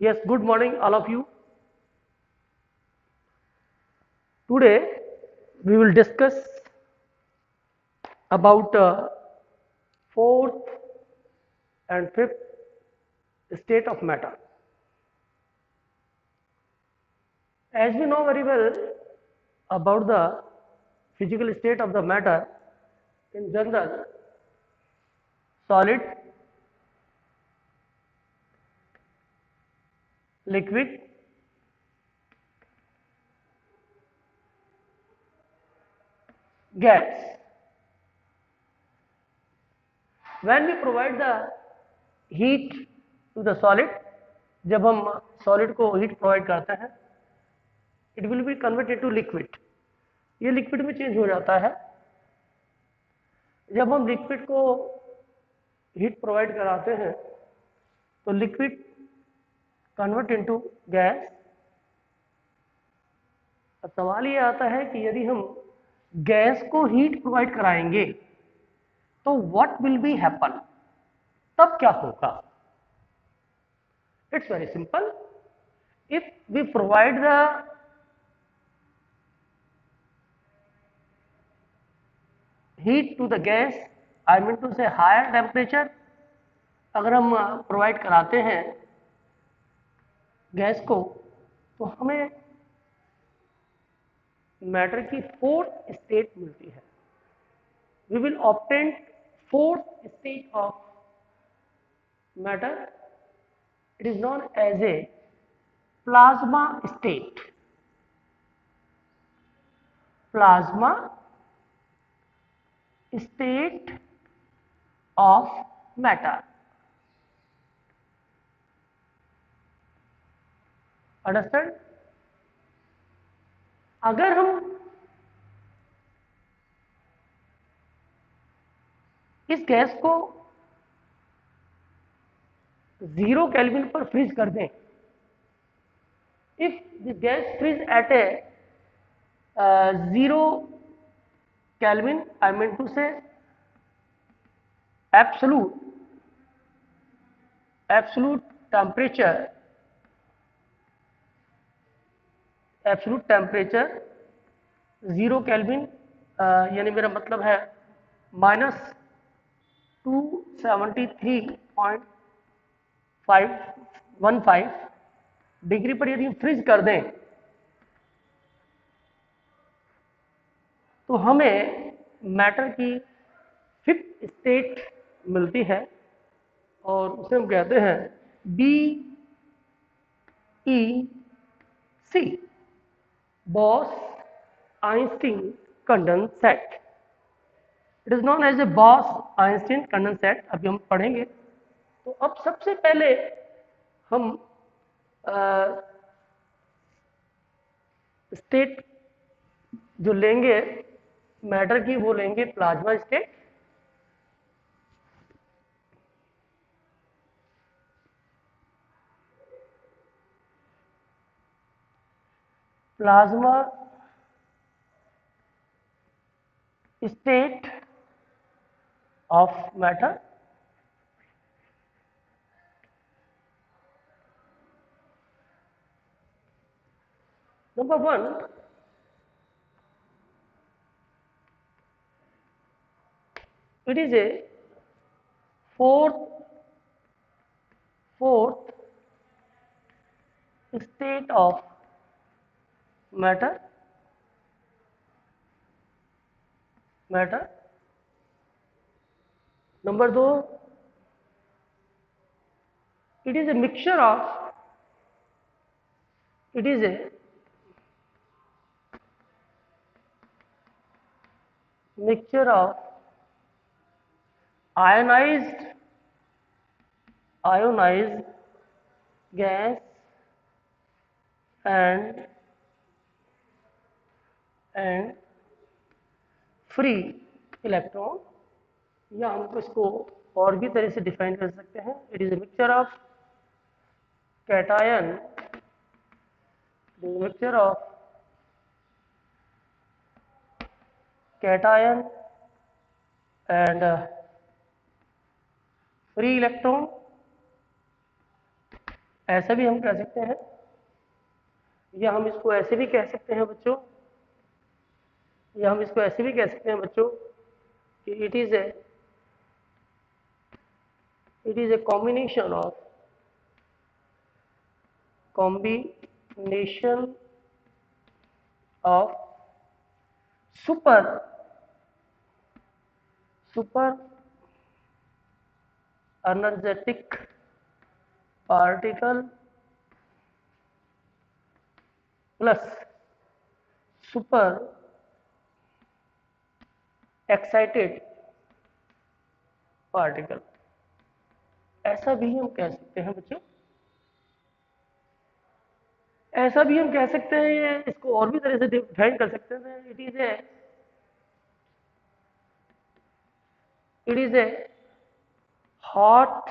Yes, good morning, all of you. Today we will discuss about fourth and fifth state of matter. As we know very well about the physical state of the matter, in general, solid, liquid, gas. When we provide the heat to the solid, जब हम solid को heat provide करते हैं, it will be converted to liquid. ये liquid में change हो जाता है. जब हम liquid को heat provide कराते हैं, तो liquid convert into gas. अब सवाल ये आता है कि यदि हम गैस को हीट प्रोवाइड कराएंगे तो व्हाट विल बी हैपन, तब क्या होगा? It's very simple. If we provide the heat to the gas, I mean to say higher temperature, अगर हम प्रोवाइड कराते हैं गैस को, तो हमें मैटर की फोर्थ स्टेट मिलती है. We will obtain fourth state of matter. It is known as a plasma state. Plasma state of matter. Understand? अगर हम इस गैस को 0 केल्विन पर फ्रीज कर दें, if this gas freeze at a 0 kelvin, I mean to say absolute temperature 0 kelvin, यानी मेरा मतलब है -273.515 डिग्री पर यदि हम फ्रीज कर दें तो हमें मैटर की फिफ्थ स्टेट मिलती है और उसे हम कहते हैं BEC, Bose-Einstein condensate. It is known as a Bose Einstein condensate. अभी हम पढ़ेंगे. तो अब सबसे पहले हम स्टेट जो लेंगे मैटर की, वो लेंगे plasma state. Plasma state of matter. Number one, it is a fourth state of matter. Number two, it is a mixture of ionized gas and free electron, या हम इसको और भी तरह से डिफाइन कर सकते हैं. It is a mixture of cation, and free electron ऐसा भी हम कह सकते हैं, या हम इसको ऐसे भी कह सकते हैं बच्चों, या हम इसको ऐसे भी कह सकते हैं बच्चों कि it is A combination of super energetic particle plus super excited particle, ऐसा भी हम कह सकते हैं बच्चों। ऐसा भी हम कह सकते हैं, ये इसको और भी तरह से डिफाइन कर सकते हैं। It is A hot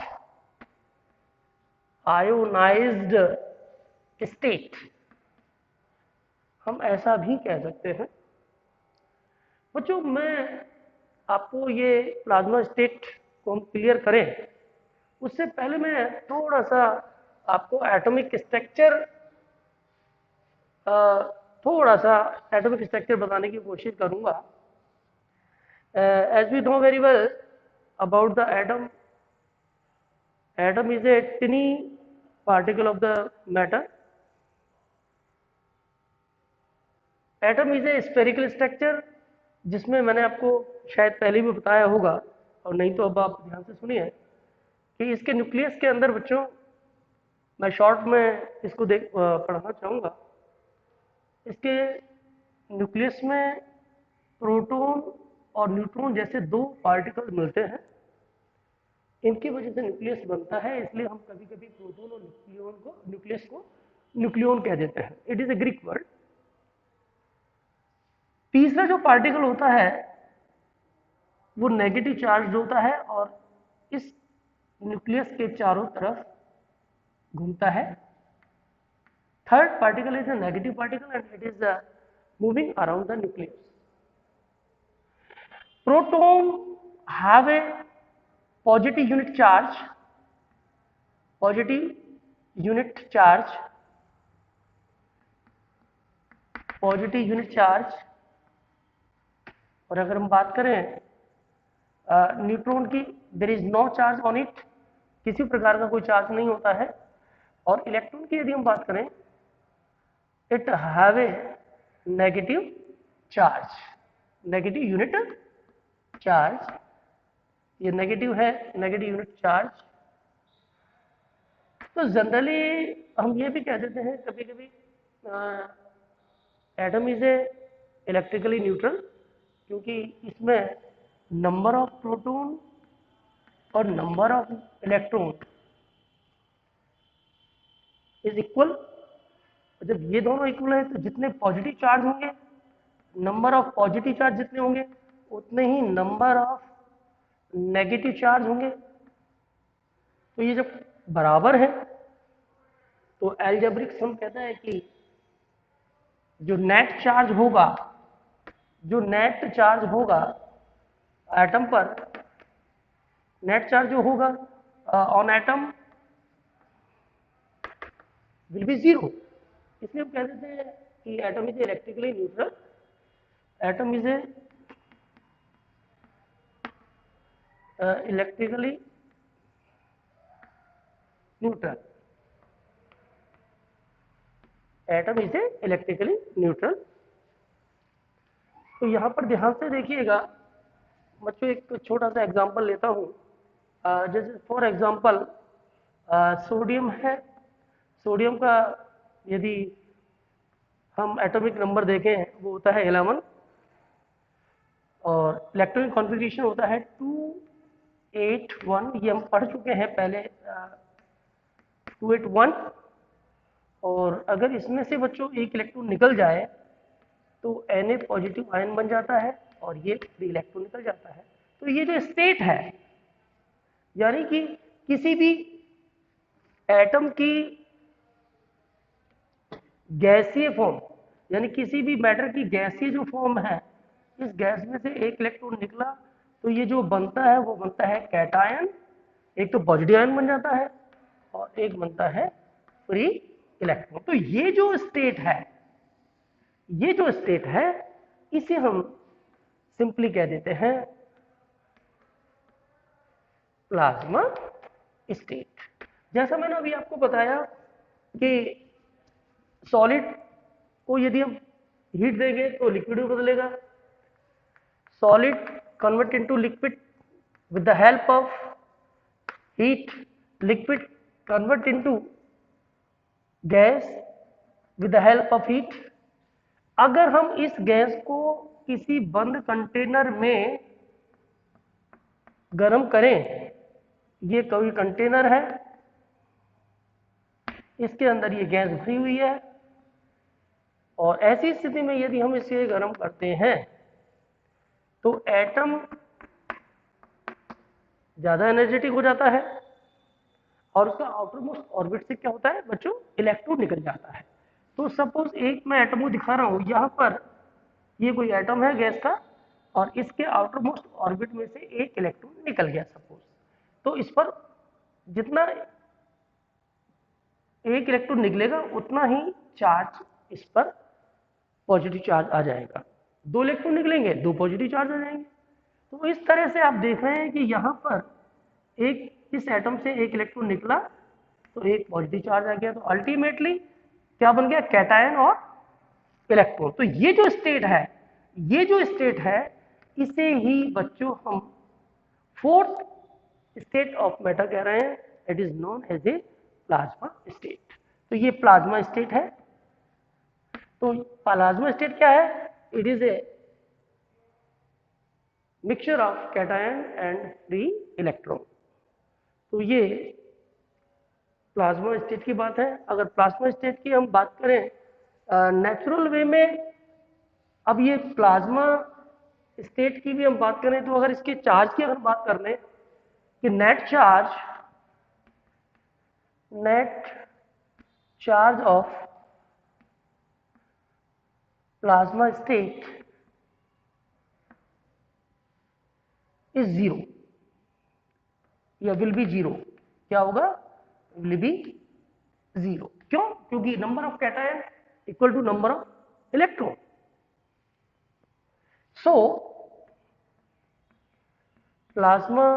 ionised state, हम ऐसा भी कह सकते हैं बच्चों। मैं आपको ये प्लाज्मा स्टेट को हम क्लियर करें, उससे पहले मैं थोड़ा सा आपको एटॉमिक स्ट्रक्चर बताने की कोशिश करूंगा। As we know very well about the atom is a tiny particle of the matter. Atom is a spherical structure, जिसमें मैंने आपको शायद पहले भी बताया होगा, और नहीं तो अब आप ध्यान से सुनिए कि इसके न्यूक्लियस के अंदर बच्चों, मैं शॉर्ट में इसको पढ़ना चाहूँगा। इसके न्यूक्लियस में प्रोटॉन और न्यूट्रॉन जैसे दो पार्टिकल मिलते हैं, इनकी वजह से न्यूक्लियस बनता है, इसलिए हम कभी कभी प्रोटॉन और न्यूक्लियस को न्यूक्लियन कह देते हैं। It is A Greek word. तीसरा जो पार्टिकल होता है वो नेगेटिव चार्ज होता है और इस न्यूक्लियस के चारों तरफ घूमता है। Third particle is a negative particle and it is moving around the nucleus. Proton have a positive unit charge, और अगर हम बात करें न्यूट्रॉन की, there is no charge on it, किसी प्रकार का कोई चार्ज नहीं होता है। और इलेक्ट्रॉन की यदि हम बात करें, it have a negative unit charge, ये नेगेटिव है, नेगेटिव यूनिट चार्ज। तो जनरली हम ये भी कह देते हैं कभी कभी atom is A electrically neutral, क्योंकि इसमें नंबर ऑफ प्रोटॉन और number of electron is equal. जब ये दोनों इक्वल है तो जितने पॉजिटिव चार्ज होंगे, नंबर ऑफ पॉजिटिव चार्ज जितने होंगे उतने ही नंबर ऑफ नेगेटिव चार्ज होंगे। तो ये जब बराबर है तो एल्जेब्रिक सम कहता है कि जो नेट चार्ज होगा एटम पर, नेट चार्ज जो होगा on atom will be zero. इसलिए हम कह देते हैं कि atom is electrically neutral. Atom is electrically neutral. Atom is electrically neutral. तो यहाँ पर ध्यान से देखिएगा बच्चों, एक छोटा सा एग्जांपल लेता हूँ। जैसे फॉर एग्जांपल सोडियम है। सोडियम का यदि हम एटॉमिक नंबर देखें वो होता है 11 और इलेक्ट्रॉनिक कॉन्फ़िगरेशन होता है 281। ये हम पढ़ चुके हैं पहले 281। और अगर इसमें से बच्चों एक इलेक्ट्रॉन निकल जाए तो Na पॉजिटिव आयन बन जाता है और ये फ्री इलेक्ट्रॉन निकल जाता है। तो ये जो स्टेट है, यानी कि किसी भी एटम की गैसीय फॉर्म, यानी किसी भी मैटर की गैसीय जो फॉर्म है, इस गैस में से एक इलेक्ट्रॉन निकला तो ये जो बनता है वो बनता है कैटायन। एक तो पॉजिटिव आयन बन जाता है और एक बनता है फ्री इलेक्ट्रॉन। तो ये जो स्टेट है इसे हम सिंपली कह देते हैं प्लाज्मा स्टेट। जैसा मैंने अभी आपको बताया कि सॉलिड को यदि हम हीट देंगे तो लिक्विड में बदलेगा, solid convert into liquid with the help of heat, liquid convert into gas with the help of heat। अगर हम इस गैस को किसी बंद कंटेनर में गर्म करें, ये कोई कंटेनर है, इसके अंदर ये गैस भरी हुई है, और ऐसी स्थिति में यदि हम इसे गर्म करते हैं तो एटम ज्यादा एनर्जेटिक हो जाता है और उसका आउटर मोस्ट ऑर्बिट से क्या होता है बच्चों, इलेक्ट्रॉन निकल जाता है। तो सपोज एक मैं एटम को दिखा रहा हूं, यहां पर ये कोई एटम है गैस का और इसके आउटर मोस्ट ऑर्बिट में से एक इलेक्ट्रॉन निकल गया सपोज, तो इस पर जितना एक इलेक्ट्रॉन निकलेगा उतना ही चार्ज इस पर पॉजिटिव चार्ज आ जाएगा, दो इलेक्ट्रॉन निकलेंगे दो पॉजिटिव चार्ज आ जाएंगे। तो इस तरह से आप देख रहे हैं कि यहां पर एक इस एटम से एक इलेक्ट्रॉन निकला तो एक पॉजिटिव चार्ज आ गया, तो अल्टीमेटली क्या बन गया, कैटायन और इलेक्ट्रॉन। तो ये जो स्टेट है इसे ही बच्चों हम फोर्थ स्टेट ऑफ मैटर कह रहे हैं, it is known as a plasma state. तो ये प्लाज्मा स्टेट है। तो प्लाज्मा स्टेट क्या है, it is a mixture of cation and free electron. तो ये प्लाज्मा स्टेट की बात है। अगर प्लाज्मा स्टेट की हम बात करें नेचुरल वे में, अब ये प्लाज्मा स्टेट की भी हम बात करें तो अगर इसके चार्ज की अगर बात कर लें कि net charge of plasma state is zero या विल बी जीरो। क्या होगा, विल बी जीरो। क्यों, क्योंकि number of cation equal to number of electron. So plasma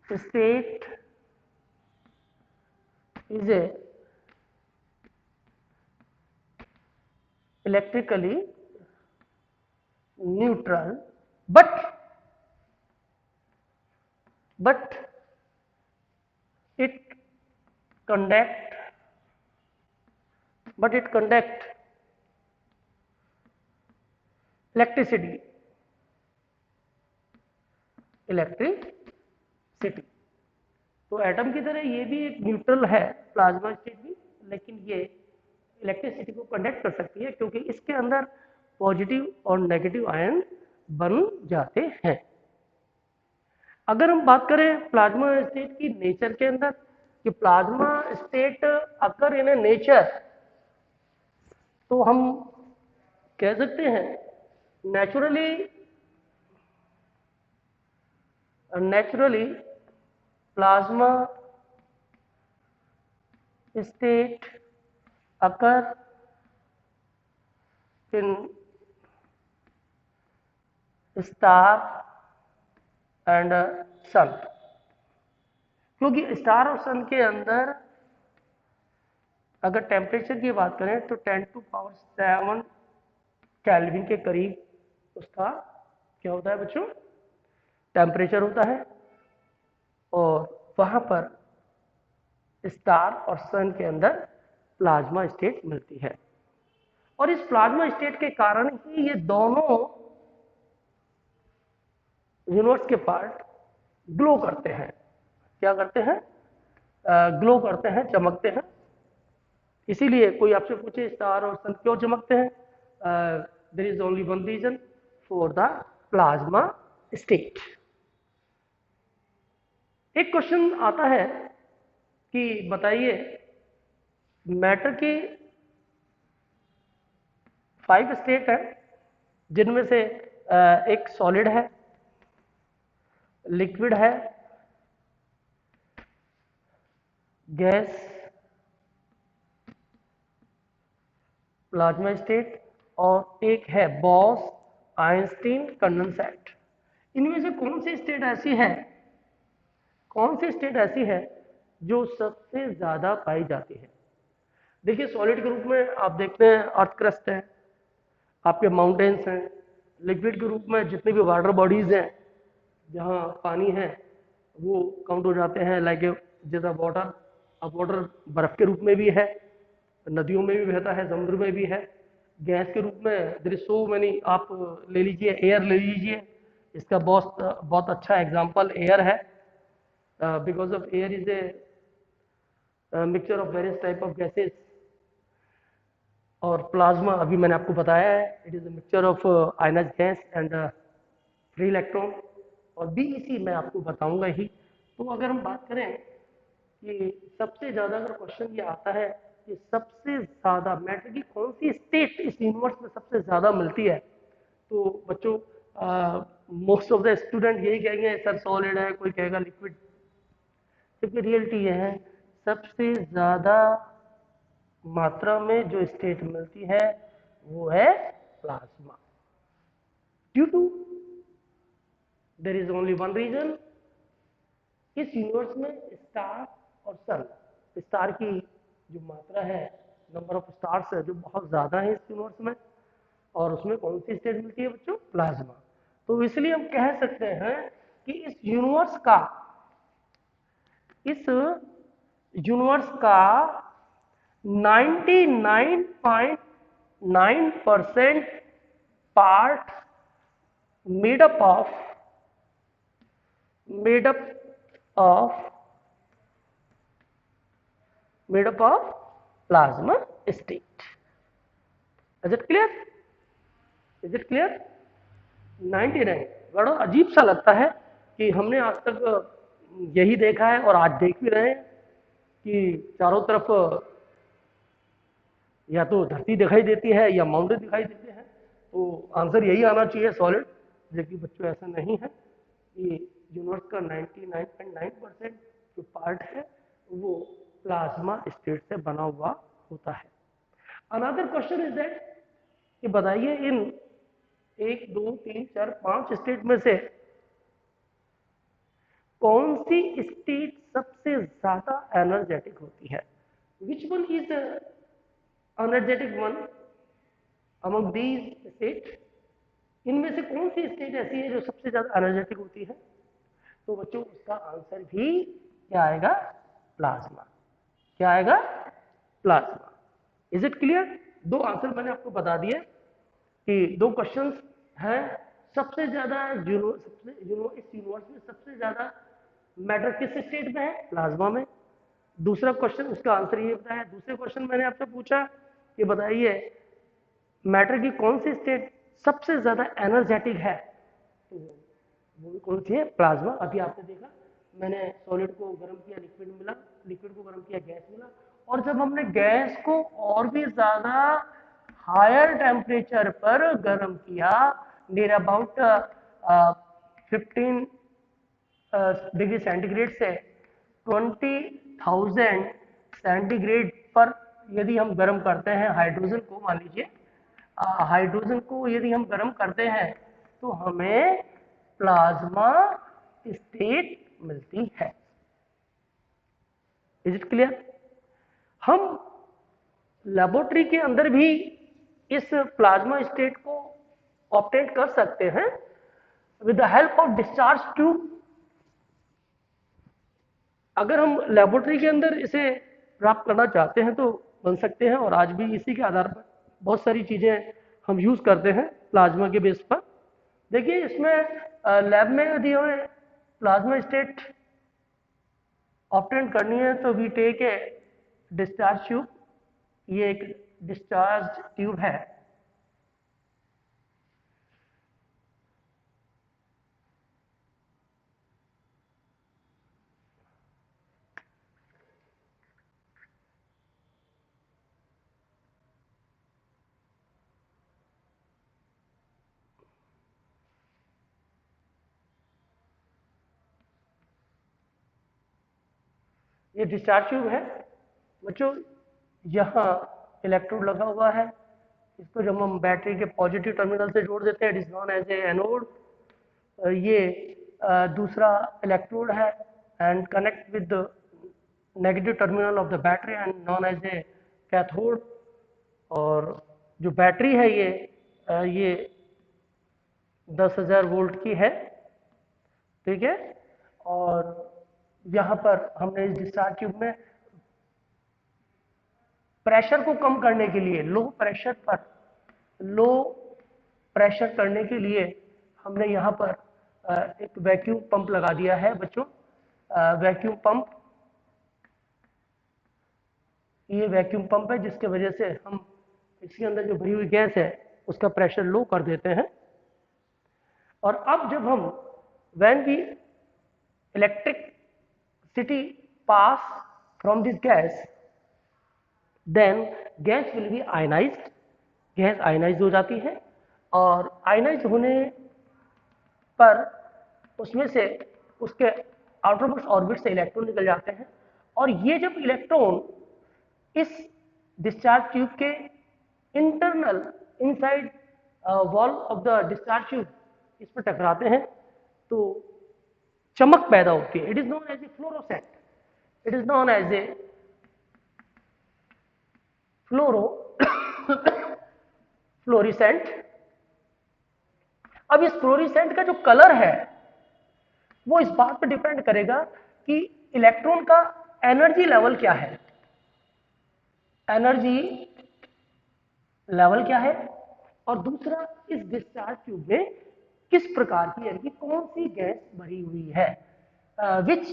state is a electrically neutral but it conduct electricity। तो atom की तरह ये भी एक न्यूट्रल है प्लाज्मा स्टेट भी, लेकिन ये इलेक्ट्रिसिटी को कंडक्ट कर सकती है क्योंकि इसके अंदर पॉजिटिव और नेगेटिव आयन बन जाते हैं। अगर हम बात करें प्लाज्मा स्टेट की नेचर के अंदर कि प्लाज्मा स्टेट अगर इन नेचर, तो हम कह सकते हैं naturally plasma state occur in star and sun. क्योंकि स्टार और सन के अंदर अगर टेम्परेचर की बात करें तो 10⁻⁷ केल्विन के करीब उसका क्या होता है बच्चों, टेम्परेचर होता है, और वहां पर स्टार और सन के अंदर प्लाज्मा स्टेट मिलती है। और इस प्लाज्मा स्टेट के कारण ही ये दोनों यूनिवर्स के पार्ट ग्लो करते हैं। क्या करते हैं, ग्लो करते हैं, चमकते हैं। इसीलिए कोई आपसे पूछे स्टार और सन क्यों चमकते हैं, there is only one reason for the plasma state. एक क्वेश्चन आता है कि बताइए मैटर की 5 स्टेट है, जिनमें से एक सॉलिड है, लिक्विड है, गैस, प्लाज्मा स्टेट, और एक है बॉस आइंस्टीन कंडेंसेट। इनमें से कौन सी स्टेट ऐसी है जो सबसे ज्यादा पाई जाती है? देखिए, सॉलिड के रूप में आप देखते हैं अर्थ क्रस्ट है, आपके माउंटेन्स हैं। लिक्विड के रूप में जितने भी वाटर बॉडीज हैं जहाँ पानी है वो काउंट हो जाते हैं, लाइक जैसा वाटर। अब वाटर बर्फ के रूप में भी है, नदियों में भी बहता है, समुद्र में भी है। गैस के रूप में देयर इज सो मैनी, आप ले लीजिए एयर ले लीजिए, इसका बहुत बहुत अच्छा एग्जांपल एयर है, because of air is a mixture of various type of gases. और प्लाज्मा अभी मैंने आपको बताया है, it is a mixture of ionised gas and free electron. और बीईसी मैं आपको बताऊंगा ही। तो अगर हम बात करें कि सबसे ज्यादा, अगर क्वेश्चन ये आता है कि सबसे ज्यादा मैटर की कौन सी स्टेट इस यूनिवर्स में सबसे ज्यादा मिलती है, तो बच्चों मोस्ट ऑफ द स्टूडेंट यही कहेंगे सर सॉलिड है, कोई कहेगा लिक्विड। क्योंकि रियलिटी ये है, सबसे ज्यादा मात्रा में जो स्टेट मिलती है वो है plasma. Due to there is only one reason, इस यूनिवर्स में स्टार और सन, स्टार की जो मात्रा है, नंबर ऑफ स्टार्स है जो बहुत ज्यादा है इस यूनिवर्स में, और उसमें कौन सी स्टेट मिलती है बच्चों? प्लाज्मा। तो इसलिए हम कह सकते हैं कि इस यूनिवर्स का 99.9% part made up of made up of made up of plasma state. Is it clear? Is it clear? 99। बड़ा अजीब सा लगता है कि हमने आज तक यही देखा है और आज देख भी रहे हैं कि चारों तरफ या तो धरती दिखाई देती है या माउंटेन दिखाई देते हैं। तो आंसर यही आना चाहिए सॉलिड, जबकि बच्चों ऐसा नहीं है। कि यूनिवर्स का 99.9% जो पार्ट है वो प्लाज्मा स्टेट से बना हुआ होता है। अनदर क्वेश्चन इज दैट कि बताइए इन 1 2 3 4 5 स्टेट में से कौन सी स्टेट सबसे ज्यादा एनर्जेटिक होती है? Which one is energetic one among these state? इनमें से कौन सी स्टेट ऐसी है जो सबसे ज्यादा एनर्जेटिक होती है? तो बच्चों उसका आंसर भी क्या आएगा? प्लाज्मा। क्या आएगा? प्लाज्मा। Is it clear? दो आंसर मैंने आपको बता दिए कि दो क्वेश्चंस हैं। सबसे ज्यादा इस यूनिवर्स में सबसे ज्यादा मैटर किस स्टेट में है? प्लाज्मा में। दूसरा क्वेश्चन, उसका आंसर ये बताया। दूसरे क्वेश्चन मैंने आपसे पूछा कि बताइए मैटर की कौन सी स्टेट सबसे ज्यादा एनर्जेटिक है? तो वो भी कौन सी है? प्लाज्मा। अभी आपने देखा, मैंने सॉलिड को गर्म किया, लिक्विड मिला, लिक्विड को गर्म किया, गैस मिला। और जब हमने गैस को और भी ज्यादा हायर टेम्परेचर पर गर्म किया, नियर अबाउट 15 डिग्री सेंटीग्रेड से 20,000 सेंटीग्रेड पर यदि हम गर्म करते हैं हाइड्रोजन को, मान लीजिए हाइड्रोजन को यदि हम गर्म करते हैं तो हमें प्लाज्मा स्टेट मिलती है। Is it clear? हम लेबोरेटरी के अंदर भी इस प्लाज्मा स्टेट को ऑब्टेन कर सकते हैं with the help of discharge tube. अगर हम लेबोरेटरी के अंदर इसे प्राप्त करना चाहते हैं तो बन सकते हैं, और आज भी इसी के आधार पर बहुत सारी चीजें हम यूज करते हैं प्लाज्मा के बेस पर। देखिए, इसमें लैब में यदि हमें प्लाज्मा स्टेट ऑब्टेन करनी है तो we take a discharge tube. ये एक डिस्चार्ज ट्यूब है। ये डिस्चार्ज ट्यूब है बच्चों, यहाँ इलेक्ट्रोड लगा हुआ है, इसको जब हम बैटरी के पॉजिटिव टर्मिनल से जोड़ देते हैं, it is known as a anode. ये दूसरा इलेक्ट्रोड है and connect with the negative terminal of the battery and known as a cathode. और जो बैटरी है ये 10,000 वोल्ट की है, ठीक है। और यहाँ पर हमने इस डिस्चार्ज ट्यूब में प्रेशर को कम करने के लिए, लो प्रेशर करने के लिए हमने यहाँ पर एक वैक्यूम पंप लगा दिया है बच्चों। वैक्यूम पंप, ये वैक्यूम पंप है जिसके वजह से हम इसके अंदर जो भरी हुई गैस है उसका प्रेशर लो कर देते हैं। और अब जब हम when we electricity pass from this gas, then gas will be ionized, gas ionize हो जाती है और आयनाइज होने पर उसमें से उसके आउटरमोस्ट ऑर्बिट से इलेक्ट्रॉन निकल जाते हैं। और ये जब इलेक्ट्रॉन इस डिस्चार्ज ट्यूब के internal inside wall of the discharge tube इस पर टकराते हैं तो चमक पैदा होती है। It is known as a fluorescent, it is known as a fluorescent. अब इस फ्लोरिसेंट का जो कलर है वो इस बात पर डिपेंड करेगा कि इलेक्ट्रॉन का एनर्जी लेवल क्या है, एनर्जी लेवल क्या है। और दूसरा, इस डिस्चार्ज ट्यूब में किस प्रकार की यानी कि कौन सी गैस भरी हुई है, which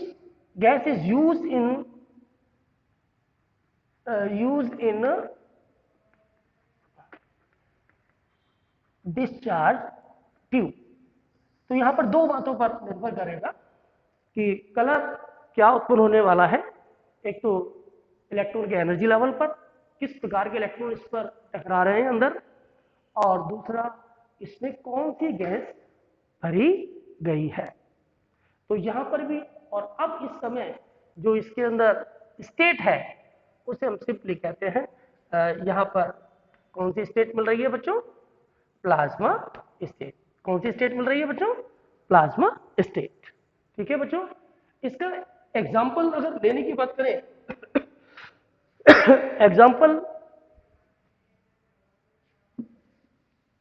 gas is used in discharge tube. तो यहां पर दो बातों पर निर्भर करेगा कि कलर क्या उत्पन्न होने वाला है। एक तो इलेक्ट्रॉन के एनर्जी लेवल पर, किस प्रकार के इलेक्ट्रॉन इस पर टकरा रहे हैं अंदर, और दूसरा इसमें कौन सी गैस भरी गई है। तो यहां पर भी, और अब इस समय जो इसके अंदर स्टेट है उसे हम सिंपली कहते हैं, यहां पर कौन सी स्टेट मिल रही है बच्चों, प्लाज्मा स्टेट। कौन सी स्टेट मिल रही है बच्चों, प्लाज्मा स्टेट, ठीक है बच्चों। इसका एग्जाम्पल अगर लेने की बात करें, एग्जाम्पल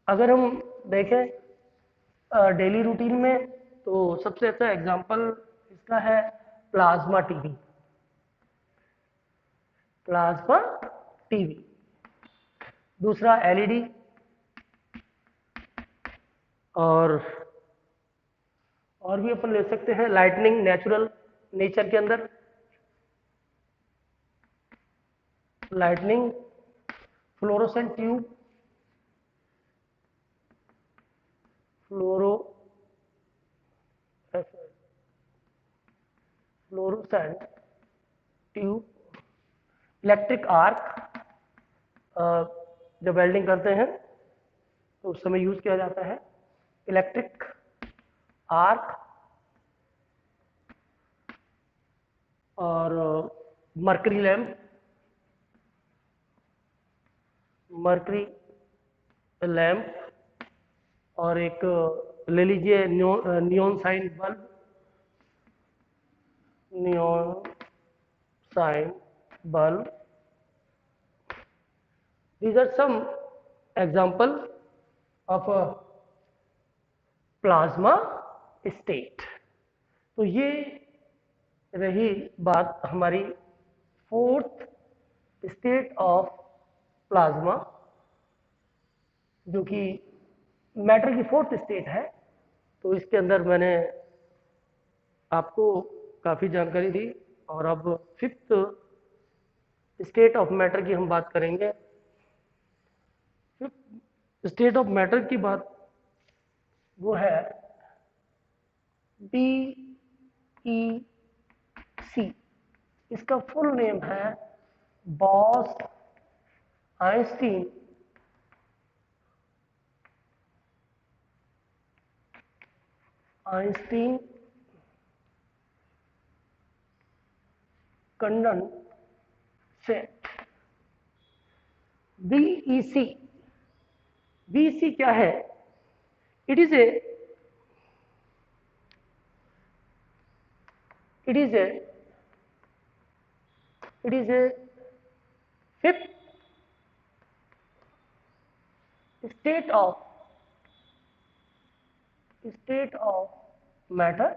अगर हम देखें डेली रूटीन में, तो सबसे अच्छा एग्जाम्पल इसका है प्लाज्मा टीवी, प्लाज्मा टीवी। दूसरा एलईडी, और भी अपन ले सकते हैं लाइटनिंग, नेचुरल नेचर के अंदर lightning, fluorescent tube, fluorescent tube, electric arc, जब वेल्डिंग करते हैं तो उस समय यूज किया जाता है इलेक्ट्रिक आर्क, और मर्करी लैम्प, मर्करी लैम्प, और एक ले लीजिए neon sign bulb, neon sign bulb. These are some example of a plasma state। तो ये रही बात हमारी फोर्थ स्टेट ऑफ प्लाज्मा, जो कि मैटर की फोर्थ स्टेट है। तो इसके अंदर मैंने आपको काफ़ी जानकारी दी, और अब फिफ्थ स्टेट ऑफ मैटर की हम बात करेंगे। फिफ्थ स्टेट ऑफ मैटर की बात वो है BEC। इसका फुल नेम है boss Einstein condensate. BEC, BEC क्या है? It is A fifth state of matter।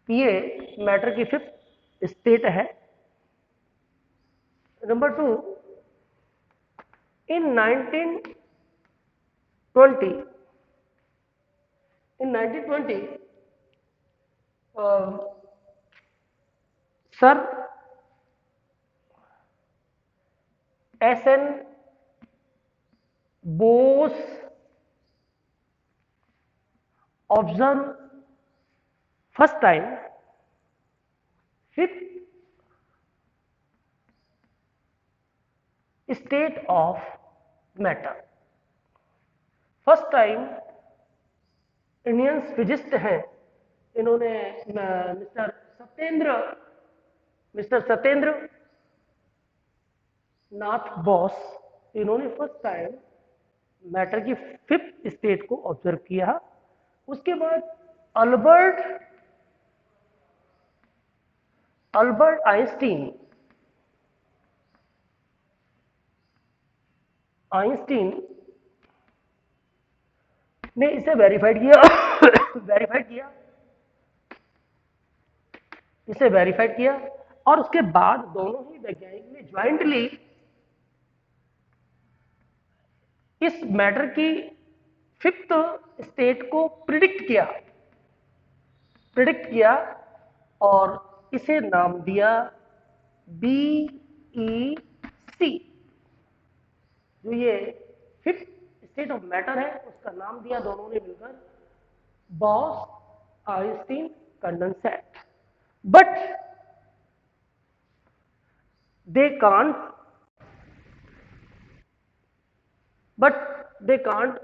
ये मैटर की फिफ्थ स्टेट है। Number 2, in 1920 sir SN. Bose observe first time fifth state of matter. First time Indian physicist हैं, इन्होंने mister Satyendra Nath Bose, इन्होंने first time matter की fifth state को observe किया। उसके बाद अल्बर्ट आइंस्टीन ने इसे वेरीफाइड किया और उसके बाद दोनों ही वैज्ञानिक ने ज्वाइंटली इस मैटर की फिफ्थ स्टेट को प्रिडिक्ट किया और इसे नाम दिया बीईसी। जो ये फिफ्थ स्टेट ऑफ मैटर है उसका नाम दिया दोनों ने मिलकर boss Einstein condensate. But they can't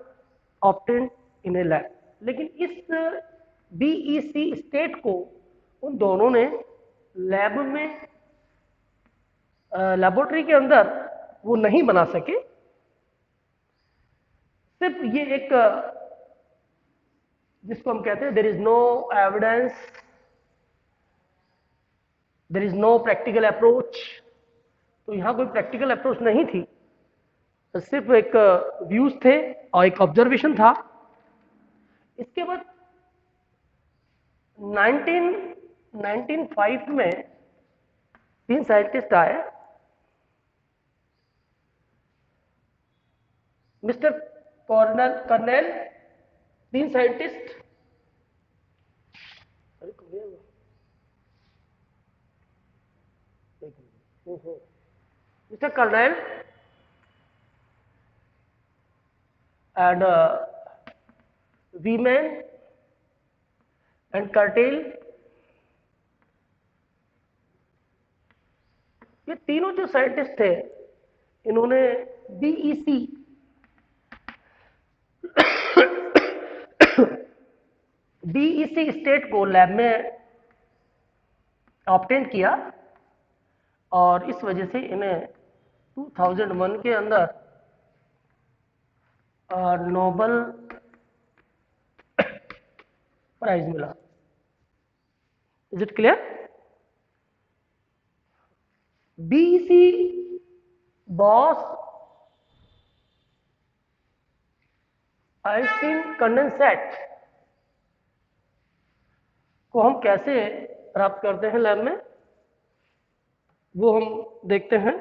obtain in A lab. लेकिन इस बीईसी स्टेट को उन दोनों ने लैब में लेबोरेटरी के अंदर वो नहीं बना सके। सिर्फ ये एक जिसको हम कहते हैं there is no evidence, there is no practical approach. तो यहां कोई प्रैक्टिकल अप्रोच नहीं थी, तो सिर्फ एक व्यूज थे और एक ऑब्जर्वेशन था। इसके बाद 1905 में 3 साइंटिस्ट आए, mister kernel, 3 scientist, mister kernel and women and cartel, ये तीनों जो साइंटिस्ट थे इन्होंने बीईसी स्टेट को लैब में ऑब्टेन किया और इस वजह से इन्हें 2001 के अंदर नोबेल प्राइज मिला। Is it clear? BEC boss Einstein condensate को हम कैसे प्राप्त करते हैं लैब में, वो हम देखते हैं।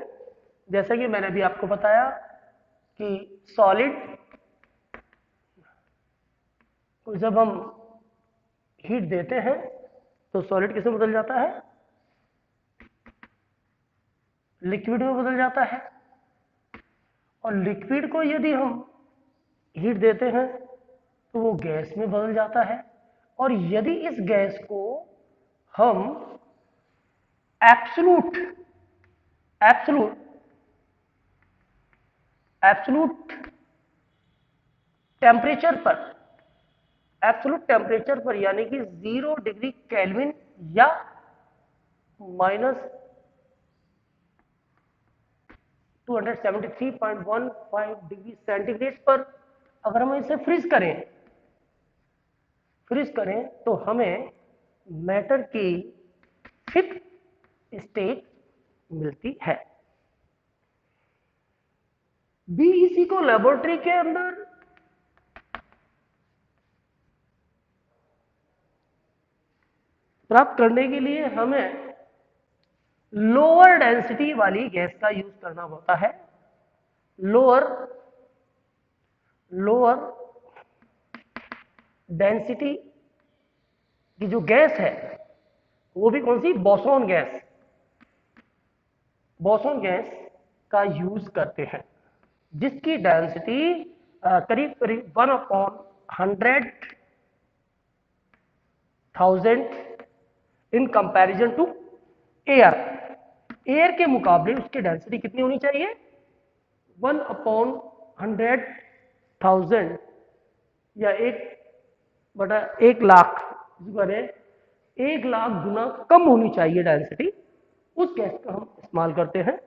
जैसा कि मैंने अभी आपको बताया कि सॉलिड को जब हम हीट देते हैं तो सॉलिड किसमें बदल जाता है? लिक्विड में बदल जाता है। और लिक्विड को यदि हम हीट देते हैं तो वो गैस में बदल जाता है। और यदि इस गैस को हम एब्सोल्यूट टेम्परेचर पर यानी कि 0 डिग्री केल्विन या -273.15 डिग्री सेंटीग्रेड पर अगर हम इसे फ्रीज करें तो हमें मैटर की 5th स्टेट मिलती है। बीईसी को लेबोरेटरी के अंदर प्राप्त करने के लिए हमें लोअर डेंसिटी वाली गैस का यूज करना होता है। लोअर डेंसिटी की जो गैस है वो भी कौन सी, बोसोन गैस का यूज करते हैं, जिसकी डेंसिटी करीब 1/100,000 इन कंपैरिजन टू एयर के मुकाबले उसकी डेंसिटी कितनी होनी चाहिए, 1/100,000 या 1/1,00,000 1 लाख गुना कम होनी चाहिए डेंसिटी। उस गैस का हम इस्तेमाल करते हैं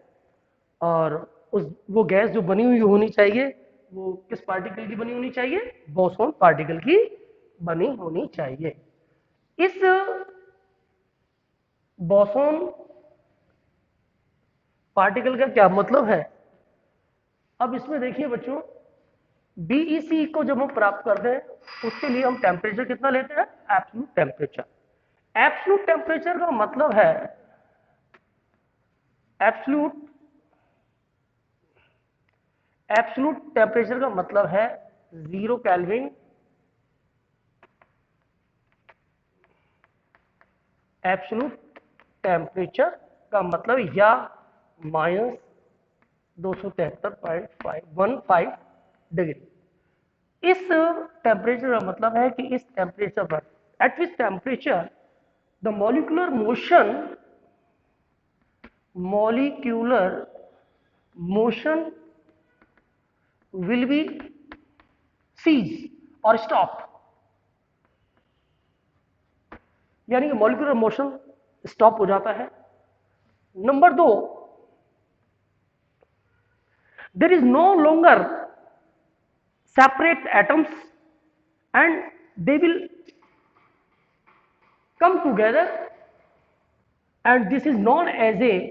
और वो गैस जो बनी हुई होनी चाहिए वो किस पार्टिकल की बनी होनी चाहिए, बोसोन पार्टिकल की बनी होनी चाहिए। इस बोसोन पार्टिकल का क्या मतलब है, अब इसमें देखिए बच्चों, बीईसी को जब हम प्राप्त करते हैं उसके लिए हम टेम्परेचर कितना लेते हैं, एब्सोल्यूट टेम्परेचर। एब्सोल्यूट टेम्परेचर का मतलब है, एब्सोल्यूट टेम्परेचर का मतलब है 0 केल्विन, एब्सोल्यूट टेम्परेचर का मतलब या -273.15 डिग्री। इस टेम्परेचर का मतलब है कि इस टेम्परेचर पर, at which temperature the molecular motion will be cease और स्टॉप, यानी कि मॉलिक्यूलर मोशन स्टॉप हो जाता है। Number 2, there is no longer separate atoms and they will come together and this is known as a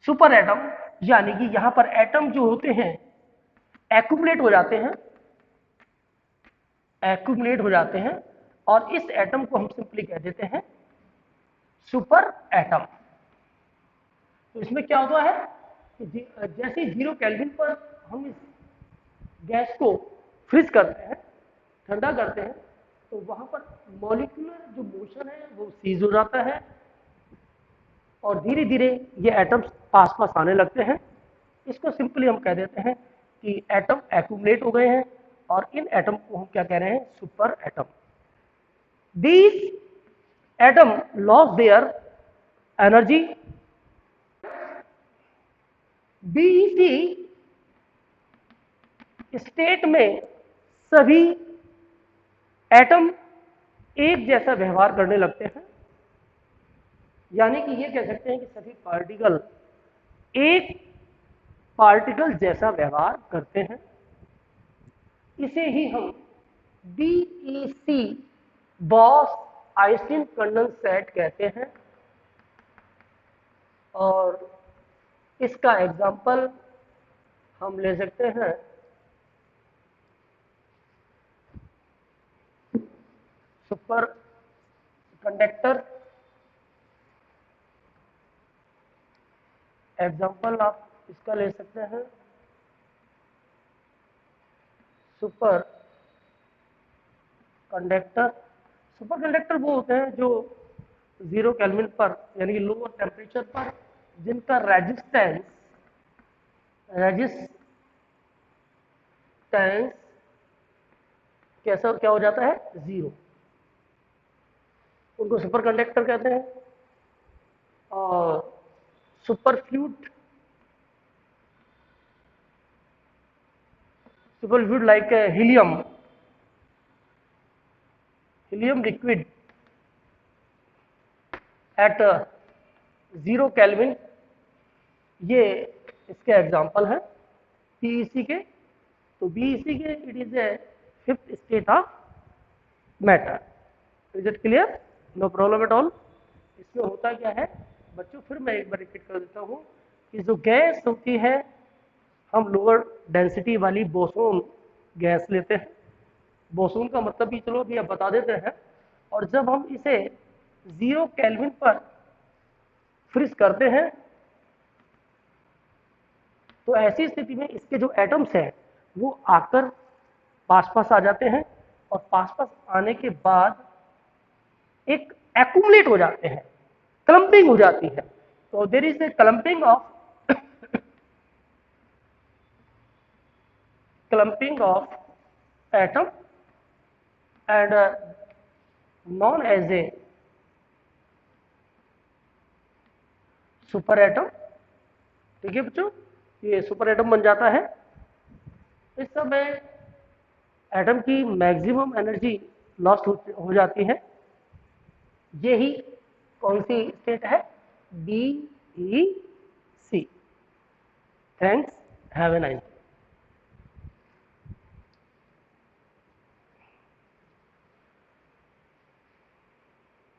super atom, यानी कि यहां पर एटम जो होते हैं एक्यूमुलेट हो जाते हैं और इस एटम को हम सिंपली कह देते हैं सुपर एटम। तो इसमें क्या होता है कि जैसे 0 केल्विन पर हम इस गैस को फ्रीज करते हैं, ठंडा करते हैं, तो वहां पर मॉलिक्यूलर जो मोशन है वो सीज हो जाता है और धीरे धीरे ये एटम्स पास आने लगते हैं। इसको सिंपली हम कह देते हैं कि एटम एक्यूमुलेट हो गए हैं और इन एटम को हम क्या कह रहे हैं, super atom. These atom loss their energy. BEC state में सभी एटम एक जैसा व्यवहार करने लगते हैं, यानी कि ये कह सकते हैं कि सभी पार्टिकल एक पार्टिकल जैसा व्यवहार करते हैं। इसे ही हम बीईसी, बॉस-आइंस्टीन कंडेंसेट कहते हैं। और इसका एग्जाम्पल हम ले सकते हैं सुपर कंडक्टर। एग्जाम्पल आप इसका ले सकते हैं सुपर कंडक्टर वो होते हैं जो 0 केल्विन पर यानी कि लोअर टेम्परेचर पर जिनका रेजिस्टेंस क्या हो जाता है, 0, उनको सुपर कंडक्टर कहते हैं। और superfluid like helium liquid at 0 kelvin, ये इसके एग्जाम्पल हैं PEC के। तो BEC के it is a 5th state of matter. Is it clear? No problem at all. इसमें होता क्या है बच्चों, फिर मैं एक बार रिपीट कर देता हूँ कि जो गैस होती है हम लोअर डेंसिटी वाली बोसोन गैस लेते हैं। बोसोन का मतलब भी चलो अभी आप बता देते हैं। और जब हम इसे 0 केल्विन पर फ्रीज करते हैं तो ऐसी स्थिति में इसके जो एटम्स हैं वो आकर पास आ जाते हैं, और पास आने के बाद एक एक्यूमुलेट हो जाते हैं, क्लम्पिंग हो जाती है। तो there is a clumping of atom and known as a super atom. ठीक है बच्चों, ये सुपर एटम बन जाता है। इस समय एटम की मैक्सिमम एनर्जी लॉस्ट हो जाती है। यही कौन सी स्टेट है? BEC। Thanks, have a nice